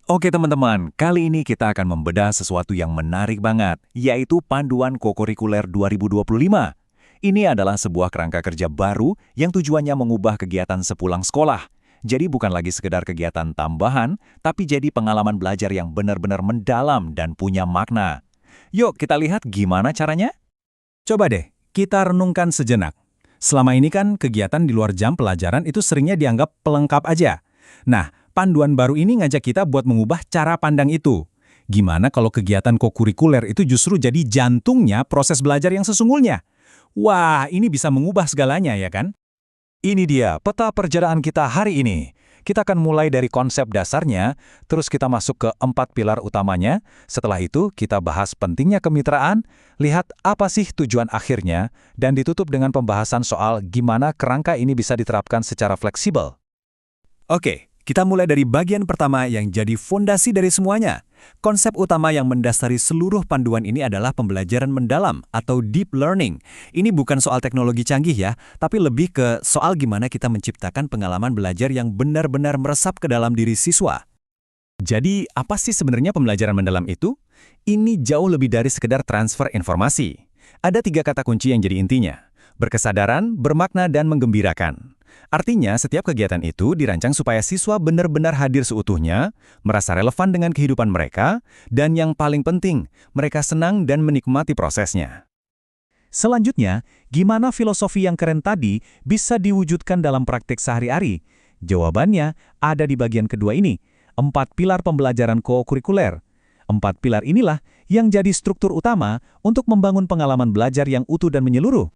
Oke teman-teman, kali ini kita akan membedah sesuatu yang menarik banget, yaitu Panduan Kokurikuler 2025. Ini adalah sebuah kerangka kerja baru yang tujuannya mengubah kegiatan sepulang sekolah. Jadi bukan lagi sekedar kegiatan tambahan, tapi jadi pengalaman belajar yang benar-benar mendalam dan punya makna. Yuk kita lihat gimana caranya? Coba deh, kita renungkan sejenak. Selama ini kan kegiatan di luar jam pelajaran itu seringnya dianggap pelengkap aja. Nah, panduan baru ini ngajak kita buat mengubah cara pandang itu. Gimana kalau kegiatan kokurikuler itu justru jadi jantungnya proses belajar yang sesungguhnya? Wah, ini bisa mengubah segalanya ya kan? Ini dia peta perjalanan kita hari ini. Kita akan mulai dari konsep dasarnya, terus kita masuk ke 4 pilar utamanya. Setelah itu, kita bahas pentingnya kemitraan, lihat apa sih tujuan akhirnya, dan ditutup dengan pembahasan soal gimana kerangka ini bisa diterapkan secara fleksibel. Oke, kita mulai dari bagian pertama yang jadi fondasi dari semuanya. Konsep utama yang mendasari seluruh panduan ini adalah pembelajaran mendalam atau deep learning. Ini bukan soal teknologi canggih ya, tapi lebih ke soal gimana kita menciptakan pengalaman belajar yang benar-benar meresap ke dalam diri siswa. Jadi, apa sih sebenarnya pembelajaran mendalam itu? Ini jauh lebih dari sekedar transfer informasi. Ada 3 kata kunci yang jadi intinya. Berkesadaran, bermakna, dan menggembirakan. Artinya, setiap kegiatan itu dirancang supaya siswa benar-benar hadir seutuhnya, merasa relevan dengan kehidupan mereka, dan yang paling penting, mereka senang dan menikmati prosesnya. Selanjutnya, gimana filosofi yang keren tadi bisa diwujudkan dalam praktik sehari-hari? Jawabannya ada di bagian kedua ini, 4 pilar pembelajaran kokurikuler. 4 pilar inilah yang jadi struktur utama untuk membangun pengalaman belajar yang utuh dan menyeluruh.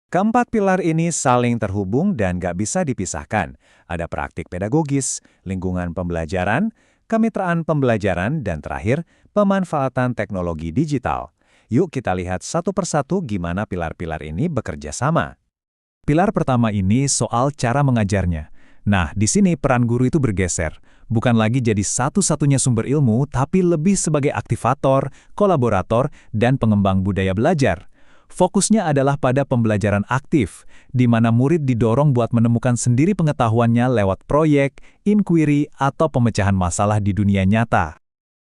Keempat pilar ini saling terhubung dan gak bisa dipisahkan. Ada praktik pedagogis, lingkungan pembelajaran, kemitraan pembelajaran, dan terakhir, pemanfaatan teknologi digital. Yuk kita lihat satu persatu gimana pilar-pilar ini bekerja sama. Pilar pertama ini soal cara mengajarnya. Nah, di sini peran guru itu bergeser. Bukan lagi jadi satu-satunya sumber ilmu, tapi lebih sebagai aktivator, kolaborator, dan pengembang budaya belajar. Fokusnya adalah pada pembelajaran aktif, di mana murid didorong buat menemukan sendiri pengetahuannya lewat proyek, inquiry, atau pemecahan masalah di dunia nyata.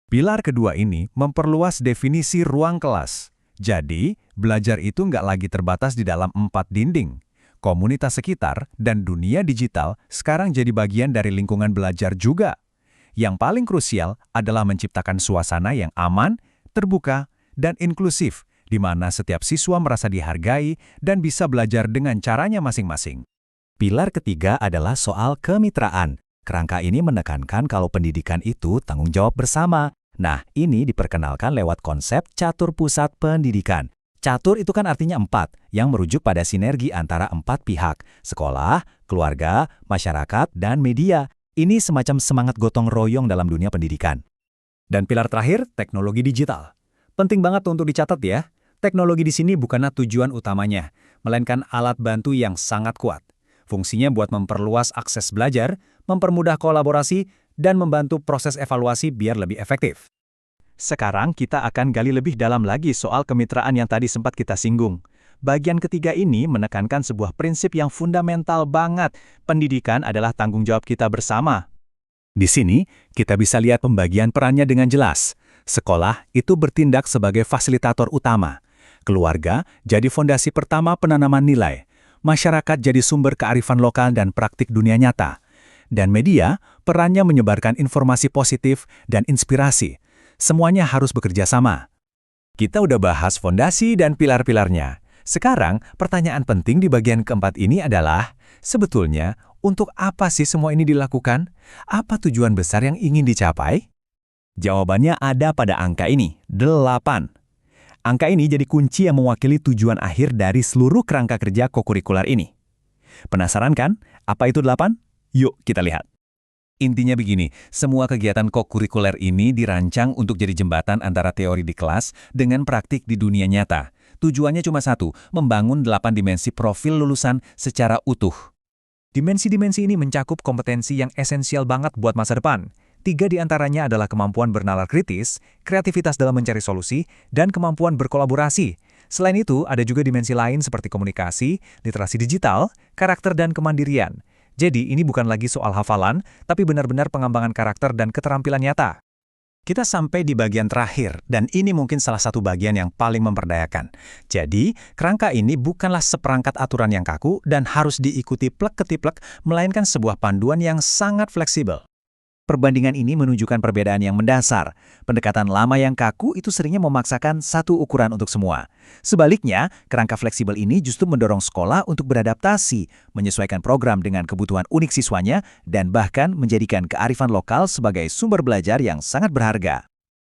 Pilar kedua ini memperluas definisi ruang kelas. Jadi, belajar itu nggak lagi terbatas di dalam 4 dinding. Komunitas sekitar dan dunia digital sekarang jadi bagian dari lingkungan belajar juga. Yang paling krusial adalah menciptakan suasana yang aman, terbuka, dan inklusif, di mana setiap siswa merasa dihargai dan bisa belajar dengan caranya masing-masing. Pilar ketiga adalah soal kemitraan. Kerangka ini menekankan kalau pendidikan itu tanggung jawab bersama. Nah, ini diperkenalkan lewat konsep catur pusat pendidikan. Catur itu kan artinya 4, yang merujuk pada sinergi antara 4 pihak, sekolah, keluarga, masyarakat, dan media. Ini semacam semangat gotong royong dalam dunia pendidikan. Dan pilar terakhir, teknologi digital. Penting banget untuk dicatat ya. Teknologi di sini bukanlah tujuan utamanya, melainkan alat bantu yang sangat kuat. Fungsinya buat memperluas akses belajar, mempermudah kolaborasi, dan membantu proses evaluasi biar lebih efektif. Sekarang kita akan gali lebih dalam lagi soal kemitraan yang tadi sempat kita singgung. Bagian ketiga ini menekankan sebuah prinsip yang fundamental banget. Pendidikan adalah tanggung jawab kita bersama. Di sini, kita bisa lihat pembagian perannya dengan jelas. Sekolah itu bertindak sebagai fasilitator utama. Keluarga jadi fondasi pertama penanaman nilai. Masyarakat jadi sumber kearifan lokal dan praktik dunia nyata. Dan media, perannya menyebarkan informasi positif dan inspirasi. Semuanya harus bekerja sama. Kita udah bahas fondasi dan pilar-pilarnya. Sekarang, pertanyaan penting di bagian keempat ini adalah, sebetulnya, untuk apa sih semua ini dilakukan? Apa tujuan besar yang ingin dicapai? Jawabannya ada pada angka ini, 8. Angka ini jadi kunci yang mewakili tujuan akhir dari seluruh kerangka kerja kokurikuler ini. Penasaran kan? Apa itu 8? Yuk kita lihat. Intinya begini, semua kegiatan kokurikuler ini dirancang untuk jadi jembatan antara teori di kelas dengan praktik di dunia nyata. Tujuannya cuma satu, membangun 8 dimensi profil lulusan secara utuh. Dimensi-dimensi ini mencakup kompetensi yang esensial banget buat masa depan. 3 di antaranya adalah kemampuan bernalar kritis, kreativitas dalam mencari solusi, dan kemampuan berkolaborasi. Selain itu, ada juga dimensi lain seperti komunikasi, literasi digital, karakter dan kemandirian. Jadi ini bukan lagi soal hafalan, tapi benar-benar pengembangan karakter dan keterampilan nyata. Kita sampai di bagian terakhir, dan ini mungkin salah satu bagian yang paling memperdayakan. Jadi, kerangka ini bukanlah seperangkat aturan yang kaku dan harus diikuti plek-ketiplek, melainkan sebuah panduan yang sangat fleksibel. Perbandingan ini menunjukkan perbedaan yang mendasar. Pendekatan lama yang kaku itu seringnya memaksakan satu ukuran untuk semua. Sebaliknya, kerangka fleksibel ini justru mendorong sekolah untuk beradaptasi, menyesuaikan program dengan kebutuhan unik siswanya, dan bahkan menjadikan kearifan lokal sebagai sumber belajar yang sangat berharga.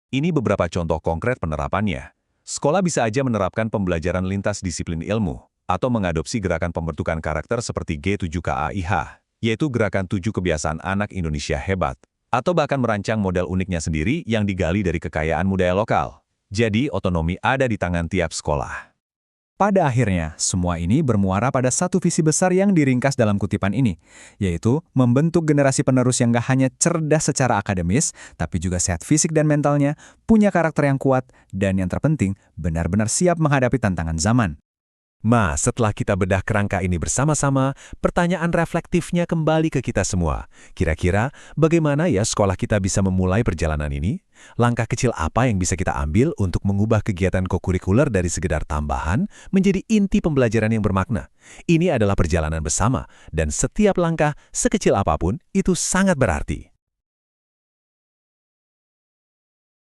Ini beberapa contoh konkret penerapannya. Sekolah bisa aja menerapkan pembelajaran lintas disiplin ilmu, atau mengadopsi gerakan pembentukan karakter seperti G7KAIH, yaitu Gerakan 7 Kebiasaan Anak Indonesia Hebat, atau bahkan merancang model uniknya sendiri yang digali dari kekayaan budaya lokal. Jadi, otonomi ada di tangan tiap sekolah. Pada akhirnya, semua ini bermuara pada satu visi besar yang diringkas dalam kutipan ini, yaitu membentuk generasi penerus yang gak hanya cerdas secara akademis, tapi juga sehat fisik dan mentalnya, punya karakter yang kuat, dan yang terpenting, benar-benar siap menghadapi tantangan zaman. Setelah kita bedah kerangka ini bersama-sama, pertanyaan reflektifnya kembali ke kita semua. Kira-kira, bagaimana ya sekolah kita bisa memulai perjalanan ini? Langkah kecil apa yang bisa kita ambil untuk mengubah kegiatan kokurikuler dari sekedar tambahan menjadi inti pembelajaran yang bermakna? Ini adalah perjalanan bersama, dan setiap langkah, sekecil apapun, itu sangat berarti.